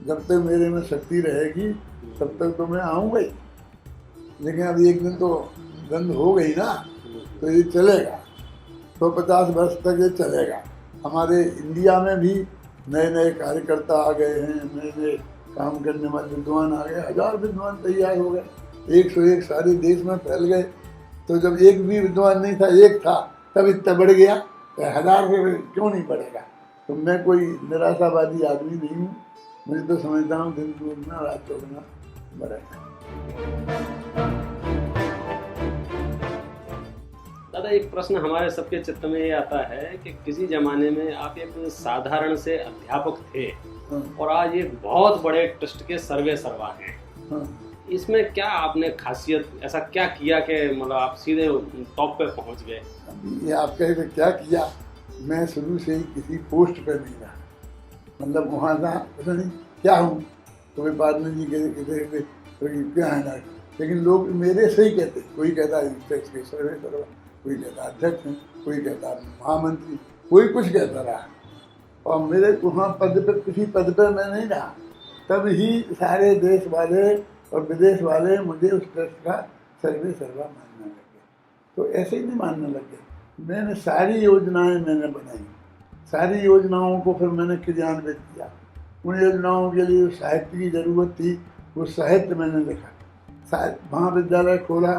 जब तक मेरे में शक्ति रहेगी तब तक तो मैं आऊँगा ही। लेकिन अब एक दिन तो बंद हो गई ना, तो ये चलेगा, 150 वर्ष तक ये चलेगा। हमारे इंडिया में भी नए नए कार्यकर्ता आ गए हैं, नए नए काम करने वाले विद्वान आ गए, 1000 विद्वान तैयार हो गए, 101 सारे देश में फैल गए। तो जब एक भी विद्वान नहीं था, एक था, तब इतना बढ़ गया, 1000 से क्यों नहीं बढ़ेगा। तो मैं कोई निराशावादी आदमी नहीं हूँ, मुझे तो समझता हूँ दिन दुगना रात चौगुना बढ़ेगा। दादा, एक प्रश्न हमारे सबके चित्त में ये आता है कि किसी जमाने में आप एक साधारण से अध्यापक थे और आज एक बहुत बड़े ट्रस्ट के सर्वा हैं। इसमें क्या आपने खासियत, ऐसा क्या किया कि मतलब आप सीधे टॉप पे पहुंच गए? ये आप कहे थे क्या किया, मैं शुरू से ही किसी पोस्ट पे नहीं रहा, मतलब वहाँ था पता नहीं क्या हूँ। तो वे पार्टनर जी कहते तो क्या है ना, लेकिन लोग मेरे से ही कहते, कोई कहता टैक्स के सर्वे, कोई कहता अध्यक्ष हैं, कोई कहता महामंत्री, कोई कुछ कहता रहा। और मेरे वहाँ पद पर, किसी पद पर मैं नहीं रहा, तब ही सारे देश वाले और विदेश वाले मुझे उस ट्रस्ट का सर्वा मानने लगे। तो ऐसे ही नहीं मानने लगे। मैंने सारी योजनाएं मैंने बनाई, सारी योजनाओं को फिर मैंने क्रियान्वित किया। उन योजनाओं के लिए साहित्य की ज़रूरत थी, वो साहित्य मैंने लिखा। महाविद्यालय खोला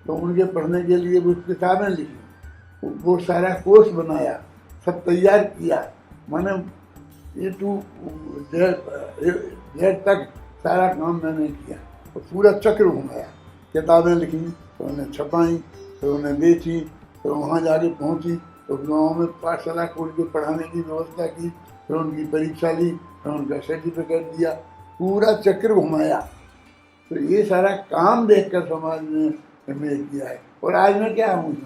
तो उनके पढ़ने के लिए वो किताबें लिखी, वो सारा कोर्स बनाया, सब तैयार किया। मैंने A to Z तक सारा काम मैंने किया, तो पूरा चक्र घुमाया। किताबें लिखी, तो उन्हें छपाई, तो उन्हें बेची, तो वहाँ जाके पहुँची, तो गाँव में पाठशाला खोल के पढ़ाने की व्यवस्था की, फिर उनकी परीक्षा ली, फिर उनका सर्टिफिकेट दिया, पूरा चक्र घुमाया। तो ये सारा काम देखकर समाज ने मेरे किया है। और आज मैं क्या हूँ,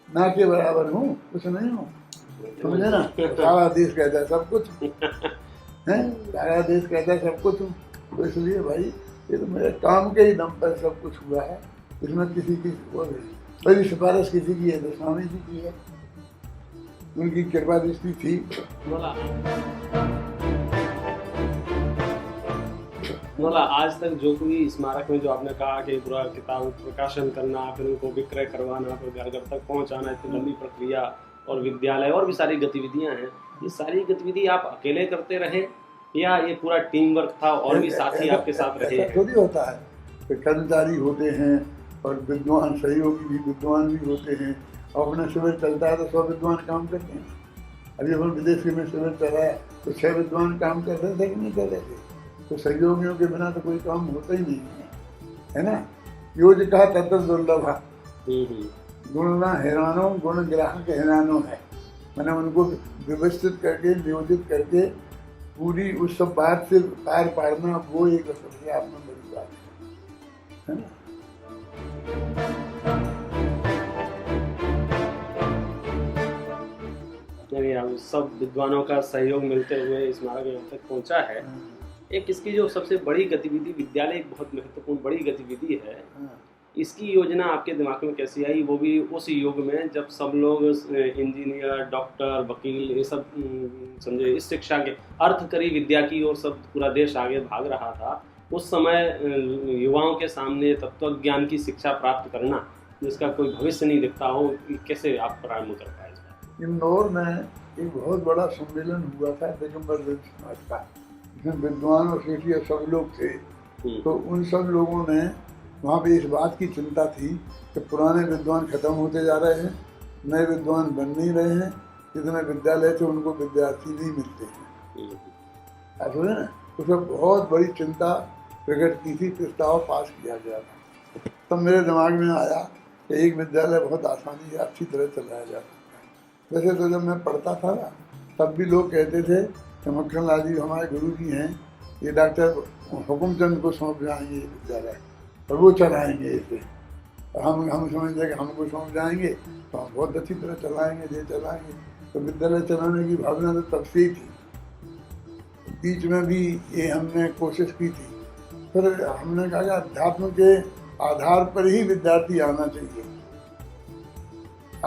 ना के बराबर हूँ, कुछ नहीं हूँ, समझे ना। सारा देश कहता है सब कुछ है, सारा देश कहता है सब कुछ हूँ। तो इसलिए भाई ये तो मेरे काम के ही दम पर सब कुछ हुआ है। इसमें किसी की बड़ी सिफारिश किसी की है तो स्वामी जी की है, उनकी कृपा दृष्टि थी। मतलब आज तक जो कोई स्मारक में जो आपने कहा कि पूरा किताब प्रकाशन करना, फिर उनको विक्रय करवाना, फिर घर घर तक पहुंचाना, इतनी लंबी प्रक्रिया, और विद्यालय और भी सारी गतिविधियां हैं, ये सारी गतिविधि आप अकेले करते रहे या ये पूरा टीम वर्क था और भी साथी आपके साथ रहे? थोड़ी होता है, कर्मचारी होते हैं और विद्वान सहयोगी भी विद्वान भी होते हैं। और अपना शिविर चलता है तो 100 विद्वान काम करते हैं। अभी अपन विदेश में शिविर चला है तो 6 विद्वान काम कर रहे थे कि नहीं कर रहे थे। तो सहयोगियों के बिना तो कोई काम होता ही नहीं है ना। योज कहा तत्व दुर्लभ, गुण ना हैरानो गुण ग्राहक हैरानो है। मैंने उनको व्यवस्थित करके नियोजित करके पूरी उस सब बात से पार पाड़ना, वो एक सबसे आप में बड़ी बात है ना। हम सब विद्वानों का सहयोग मिलते हुए स्मारक यहाँ तक पहुँचा है। एक इसकी जो सबसे बड़ी गतिविधि, विद्यालय एक बहुत महत्वपूर्ण बड़ी गतिविधि है, इसकी योजना आपके दिमाग में कैसी आई? वो भी उस युग में जब सब लोग इंजीनियर, डॉक्टर, वकील, ये सब समझे इस शिक्षा के अर्थ करी विद्या की और सब पूरा देश आगे भाग रहा था। उस समय युवाओं के सामने तत्व ज्ञान की शिक्षा प्राप्त करना, जिसका कोई भविष्य नहीं दिखता हो, कैसे आप प्रारंभ कर पाए? इंदौर में एक बहुत बड़ा सम्मेलन हुआ था दिगंबर दत्त समाज का, जिसमें विद्वान और सेठिया सब लोग थे। तो उन सब लोगों ने वहाँ पे इस बात की चिंता थी कि पुराने विद्वान खत्म होते जा रहे हैं, नए विद्वान बन नहीं रहे हैं, जितने विद्यालय थे उनको विद्यार्थी नहीं मिलते हैं। ऐसा है ना। तो सब बहुत बड़ी चिंता प्रकट की थी, प्रस्ताव पास किया गया था। तब मेरे दिमाग में आया कि एक विद्यालय बहुत आसानी से अच्छी तरह चलाया जा सकता है। वैसे तो जब मैं पढ़ता था ना, तब भी लोग कहते थे कि मक्खन लाल जी हमारे गुरु जी हैं, ये डॉक्टर हुकुमचंद को सौंप जाएंगे ये विद्यालय और वो चलाएंगे इसे। हम समझते हैं कि हमको सौंप जाएंगे तो हम बहुत अच्छी तरह चलाएंगे, ये चलाएंगे। तो विद्यालय चलाने की भावना तो तब से ही थी। बीच में भी ये हमने कोशिश की थी, फिर हमने कहा कि अध्यात्म के आधार पर ही विद्यार्थी आना चाहिए।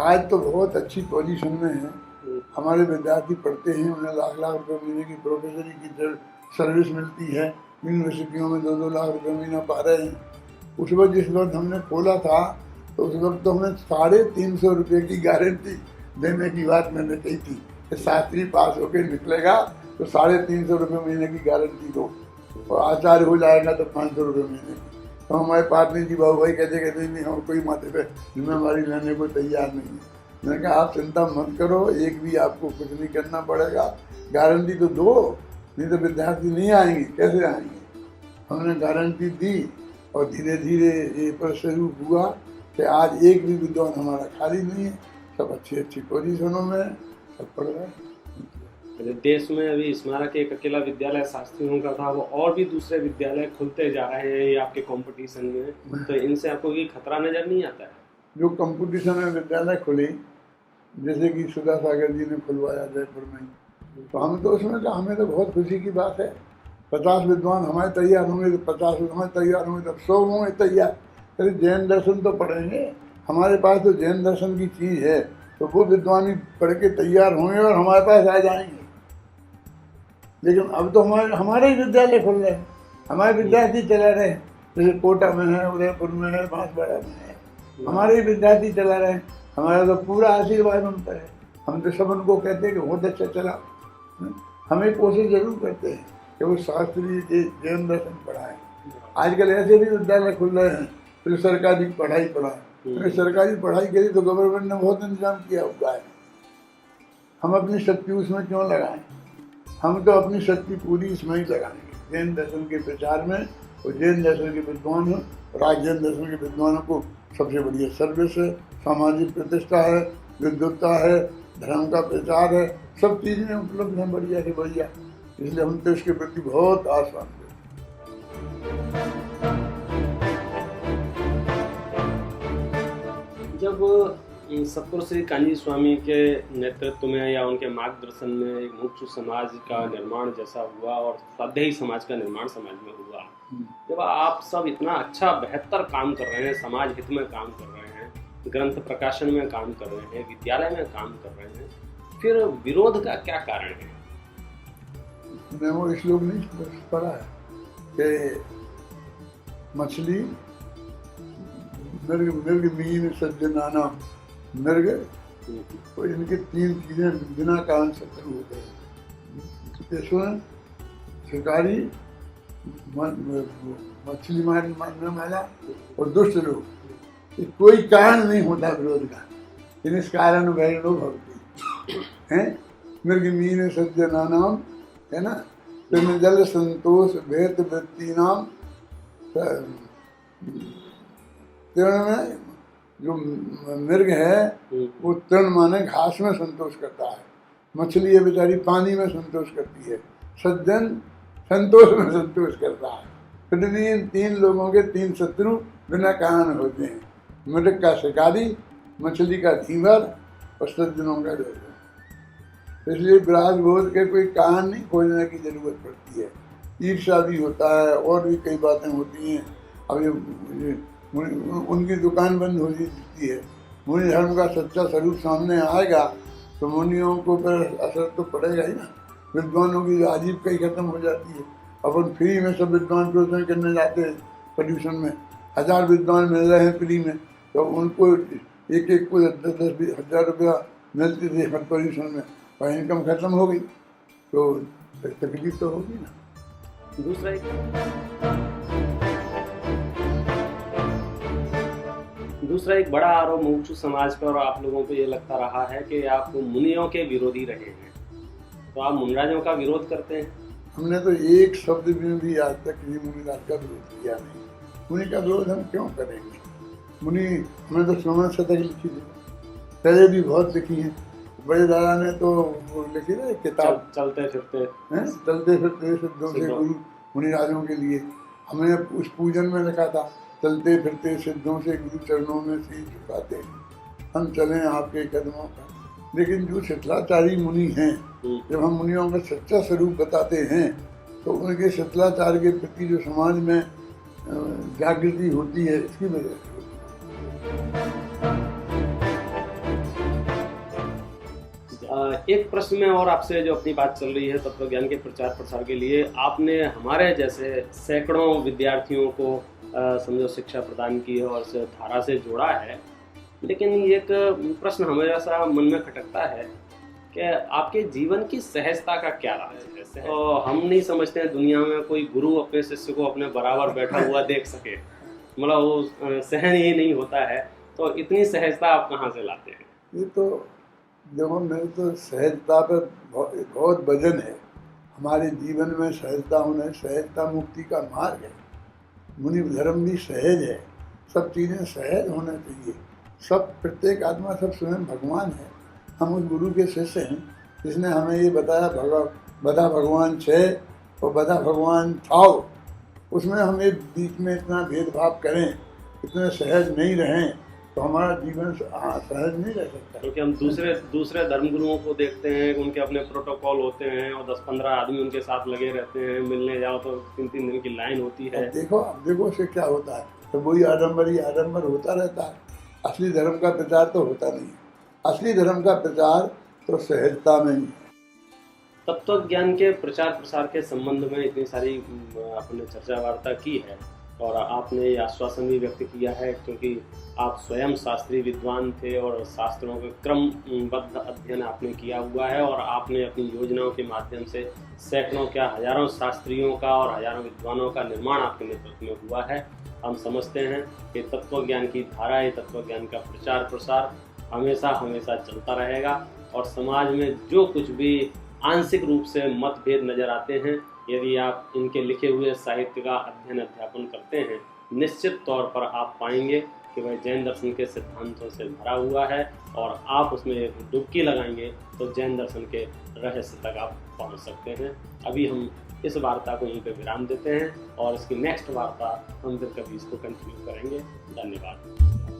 आज तो बहुत अच्छी पोजीशन में है, हमारे विद्यार्थी पढ़ते हैं, उन्हें लाख लाख रुपए महीने की प्रोफेसरी की सर्विस मिलती है, यूनिवर्सिटियों में 2-2 लाख रुपए महीना पा रहे हैं। उस वक्त जिस वक्त हमने खोला था तो उस वक्त तो हमें 350 रुपये की गारंटी देने की बात मैंने कही थी कि शास्त्री पास होकर निकलेगा तो 350 रुपये महीने की गारंटी दो, और आचार्य हो जाएगा तो 500 रुपये महीने की। तो हमारे पार्टनर जी बाबू भाई कहते नहीं, हम कोई माथे पे जिम्मेवारी लेने को तैयार नहीं है। मैंने कहा आप चिंता मत करो, एक भी आपको कुछ नहीं करना पड़ेगा, गारंटी तो दो, नहीं तो विद्यार्थी नहीं आएंगे, कैसे आएंगे। हमने गारंटी दी और धीरे धीरे ये पर शुरू हुआ कि आज एक भी विद्वान हमारा खाली नहीं है, सब अच्छी पोजीशनों में सब पढ़ रहे हैं। देश में अभी स्मारक एक अकेला विद्यालय शास्त्रियों का था, वो और भी दूसरे विद्यालय खुलते जा रहे हैं ये आपके कंपटीशन में, तो इनसे आपको कोई खतरा नजर नहीं आता है? जो कंपटीशन में विद्यालय खुले, जैसे कि सुधा सागर जी ने खुलवाया जयपुर में, तो हम तो उसमें कहा हमें तो बहुत खुशी की बात है। 50 विद्वान हमारे तैयार होंगे तो 50 विद्वान तैयार होंगे तो 100 होंगे तैयार। अरे जैन दर्शन तो पढ़ेंगे, हमारे पास तो जैन दर्शन की चीज़ है, तो वो विद्वान ही पढ़ के तैयार होंगे और हमारे पास आ जाएंगे। लेकिन अब तो हमारे ही विद्यालय खुल रहे हैं, हमारे विद्यार्थी चला रहे हैं, जैसे कोटा में है, उदयपुर में है, बांसवाड़ा में है, हमारे ही विद्यार्थी चला रहे हैं। हमारा तो पूरा आशीर्वाद उन पर है, हम तो सब उनको कहते हैं कि बहुत अच्छा चला। हमें कोशिश जरूर करते हैं कि वो शास्त्रीय जैन दर्शन पढ़ाएं। आजकल ऐसे भी विद्यालय खुल रहे हैं तो सरकारी पढ़ाई पढ़ाएं। सरकारी पढ़ाई के लिए तो गवर्नमेंट ने बहुत इंतजाम किया हुआ है, हम अपनी शक्ति उसमें क्यों लगाएं। हम तो अपनी शक्ति पूरी इसमें ही लगाएंगे, जैन दर्शन के प्रचार में, और जैन दर्शन के विद्वान और आज जैन दर्शन के विद्वानों को सबसे बढ़िया सर्विस है, सामाजिक प्रतिष्ठा है, विद्वत्ता है, धर्म का प्रचार है, सब चीज़ें उपलब्ध हैं बढ़िया से बढ़िया। इसलिए हम तो इसके प्रति बहुत आशावान हैं। जब सतगुरु श्री कान्जी स्वामी के नेतृत्व में या उनके मार्गदर्शन में एक मुमुक्षु समाज का निर्माण जैसा हुआ और स्वाध्यायी समाज का निर्माण समाज में हुआ, जब आप सब इतना अच्छा बेहतर काम कर रहे हैं, समाज हित में काम कर रहे हैं, ग्रंथ प्रकाशन में काम कर रहे हैं, विद्यालय में काम कर रहे हैं, फिर विरोध का क्या कारण है? मैं वो श्लोक नहीं पढ़ा है कि मछली मृग मीन सज्जनाना मृग, तो इनके 3 चीजें बिना कारण शत्रु होते हैं। शिकारी, मछली मारने वाला और दुष्ट लोग, कोई कारण नहीं होता विरोध का। इन कारण वैरणो भवति है, मृग मीन सज्जनानाम है ना, जल संतोष भेद वृत्ति नाम। में जो मृग है वो तृण माने घास में संतोष करता है, मछली है बेचारी पानी में संतोष करती है, सज्जन संतोष में संतोष करता है। पृथ्वी इन 3 लोगों के 3 शत्रु बिना कारण होते हैं, मृग का शिकारी, मछली का धीवर और सज्जनों का दुर्जन। इसलिए विराग बोध के कोई कारण नहीं खोजने की जरूरत पड़ती है। ईर्ष्या भी होता है और भी कई बातें होती हैं। अब ये उनकी दुकान बंद हो जाती है, मुनि धर्म का सच्चा स्वरूप सामने आएगा तो मुनियों को पर असर तो पड़ेगा ही ना। विद्वानों की आजीविका ही खत्म हो जाती है। अपन फ्री में सब विद्वान प्रवचन करने जाते हैं, पोल्यूशन में 1000 विद्वान मिल रहे हैं फ्री में, तो उनको एक को 10-10 हज़ार रुपया मिलती थी हर पोल्यूशन में, और इनकम खत्म हो गई तो तकलीफ तो होगी ना। दूसरा एक बड़ा आरोप मुमुक्षु समाज पर और आप लोगों को ये लगता रहा है कि आप मुनियों के विरोधी रहे हैं, तो आप मुनिराजों का विरोध करते हैं। हमने तो एक शब्द में भी आज तक किसी मुनिराज का विरोध किया नहीं। मुनि का विरोध हम क्यों करेंगे? मुनि हमने तो श्रवण शतक लिखी थी, पहले भी बहुत लिखी हैं। बड़े दादा ने तो वो लिखी ना किताब, चलते फिरते सिद्धों से गुरु मुनिराजों के लिए। हमने उस पूजन में लिखा था, चलते फिरते सिद्धों से गुरु चरणों में शीश झुकाते हम चलें आपके कदमों पर। लेकिन जो शिथिलाचारी मुनि हैं, जब हम मुनियों का सच्चा स्वरूप बताते हैं तो उनके शिथिलाचार के प्रति जो समाज में जागृति होती है, इसकी वजह से एक प्रश्न में और आपसे जो अपनी बात चल रही है तत्व ज्ञान के प्रचार प्रसार के लिए, आपने हमारे जैसे सैकड़ों विद्यार्थियों को समझो शिक्षा प्रदान की है और इस धारा से जोड़ा है। लेकिन एक प्रश्न हमेशा मन में खटकता है कि आपके जीवन की सहजता का क्या राज है। तो हम नहीं समझते हैं दुनिया में कोई गुरु अपने शिष्य को अपने बराबर बैठा हुआ देख सके, मतलब वो सहन ही नहीं होता है। तो इतनी सहजता आप कहाँ से लाते हैं? ये तो देखो, मेरे तो सहजता पर बहुत वजन है। हमारे जीवन में सहजता होना, सहजता मुक्ति का मार्ग है। मुनि धर्म भी सहज है, सब चीज़ें सहज होना चाहिए। सब प्रत्येक आत्मा सब स्वयं भगवान है। हम उस गुरु के शिष्य हैं जिसने हमें ये बताया बधा भगवान छे और बधा भगवान थाओ। उसमें हम एक बीच में इतना भेदभाव करें, इतने सहज नहीं रहें तो हमारा जीवन सहज नहीं रह सकता। क्योंकि हम दूसरे धर्मगुरुओं को देखते हैं, उनके अपने प्रोटोकॉल होते हैं और 10-15 आदमी उनके साथ लगे रहते हैं। मिलने जाओ तो 3-3 दिन की लाइन होती है। अब देखो उससे क्या होता है, तो वही आडम्बर होता रहता है। असली धर्म का प्रचार तो होता नहीं है। असली धर्म का प्रचार तो सहजता में ही है। तत्व ज्ञान के प्रचार प्रसार के संबंध में इतनी सारी आपने चर्चा वार्ता की है और आपने ये आश्वासन भी व्यक्त किया है, क्योंकि आप स्वयं शास्त्रीय विद्वान थे और शास्त्रों के क्रमबद्ध अध्ययन आपने किया हुआ है और आपने अपनी योजनाओं के माध्यम से सैकड़ों क्या हजारों शास्त्रियों का और हजारों विद्वानों का निर्माण आपके नेतृत्व में हुआ है। हम समझते हैं कि तत्व ज्ञान की धारा, ये तत्व ज्ञान का प्रचार प्रसार हमेशा चलता रहेगा और समाज में जो कुछ भी आंशिक रूप से मतभेद नजर आते हैं, यदि आप इनके लिखे हुए साहित्य का अध्ययन अध्यापन करते हैं, निश्चित तौर पर आप पाएंगे कि वह जैन दर्शन के सिद्धांतों से भरा हुआ है और आप उसमें एक डुबकी लगाएंगे तो जैन दर्शन के रहस्य तक आप पहुंच सकते हैं। अभी हम इस वार्ता को यहीं पे विराम देते हैं और इसकी नेक्स्ट वार्ता हम फिर कभी इसको कंटिन्यू करेंगे। धन्यवाद।